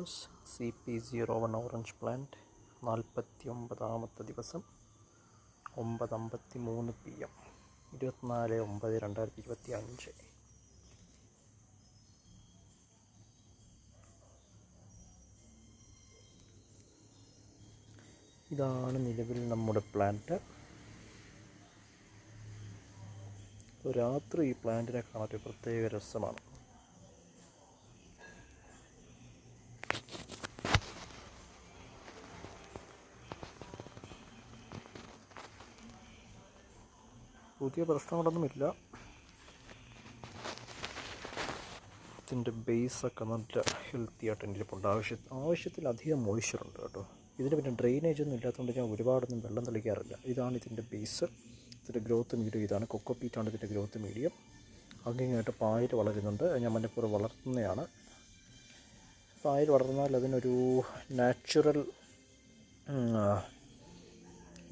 Viewers, CP01 orange plant 49ാമത്തെ ദിവസം 9:53 PM 24/9/2025. ഇതാണ് നിലവിൽ നമ്മുടെ പ്ലാന്റ്. രാത്രി ഈ പ്ലാന്റിനെ കാണാൻ ഒരു പ്രത്യേക രസമാണ്. പുതിയ പ്രശ്നങ്ങളൊന്നുമില്ല. ഇതിൻ്റെ ബേസൊക്കെ നല്ല ഹെൽത്തി ആയിട്ട് എൻ്റെ ഇരിപ്പുണ്ട്. ആവശ്യത്തിലധികം മോയ്സ്ചറുണ്ട് കേട്ടോ. ഇതിന് പിന്നെ ഡ്രെയിനേജ് ഒന്നും ഇല്ലാത്തതുകൊണ്ട് ഞാൻ ഒരുപാടൊന്നും വെള്ളം തളിക്കാറില്ല. ഇതാണ് ഇതിൻ്റെ ബേസ്. ഇതിൻ്റെ ഗ്രോത്ത് മീഡിയം ഇതാണ്. കൊക്കോപീറ്റാണ് ഇതിൻ്റെ ഗ്രോത്ത് മീഡിയം. അങ്ങനെയായിട്ട് പായൽ വളരുന്നുണ്ട്. ഞാൻ മഞ്ഞപ്പൂർ വളർത്തുന്നതാണ്. പായൽ വളർന്നാൽ അതിനൊരു നാച്ചുറൽ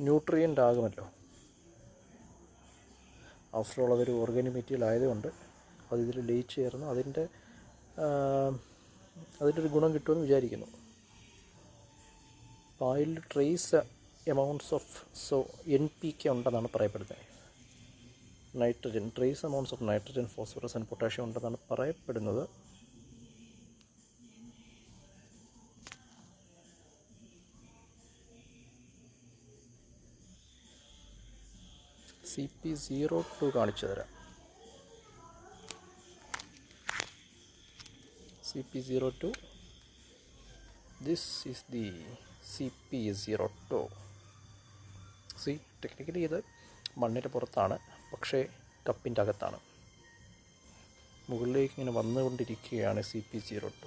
ന്യൂട്രിയൻ്റ് ആകുമല്ലോ. ആഫ്റ്റർ ഓൾ അതൊരു ഓർഗാനിക് മെറ്റീരിയൽ ആയതുകൊണ്ട് അത് ഇതിൽ ലയിച്ച് ചേർന്ന് അതിൻ്റെ ഒരു ഗുണം കിട്ടുമെന്ന് വിചാരിക്കുന്നു. പായലിൽ ട്രേസ് എമൗണ്ട്സ് ഓഫ് NPK ഉണ്ടെന്നാണ് പറയപ്പെടുന്നത്. Nitrogen, trace amounts of nitrogen, phosphorus and potassium ഉണ്ടെന്നാണ് പറയപ്പെടുന്നത്. CP02 കാണിച്ചു തരാം. CP02, this is the CP02. Technically ഇത് മണ്ണിൻ്റെ പുറത്താണ്, പക്ഷേ കപ്പിൻ്റെ അകത്താണ്. മുകളിലേക്ക് ഇങ്ങനെ വന്നുകൊണ്ടിരിക്കുകയാണ് CP02.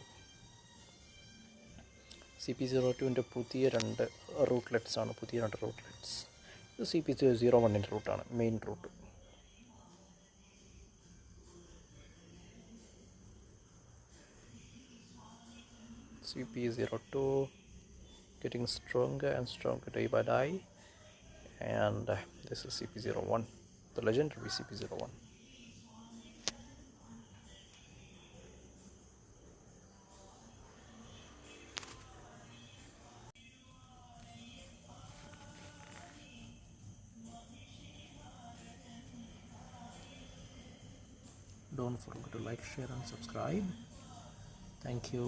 CP02ൻ്റെ പുതിയ രണ്ട് റൂട്ട്ലെറ്റ്സാണ്. ഇത് CP01ൻ്റെ റൂട്ടാണ്, main root. CP02 getting stronger and stronger day by day, and this is CP01, the legendary CP01. Don't forget to like, share and subscribe. Thank you.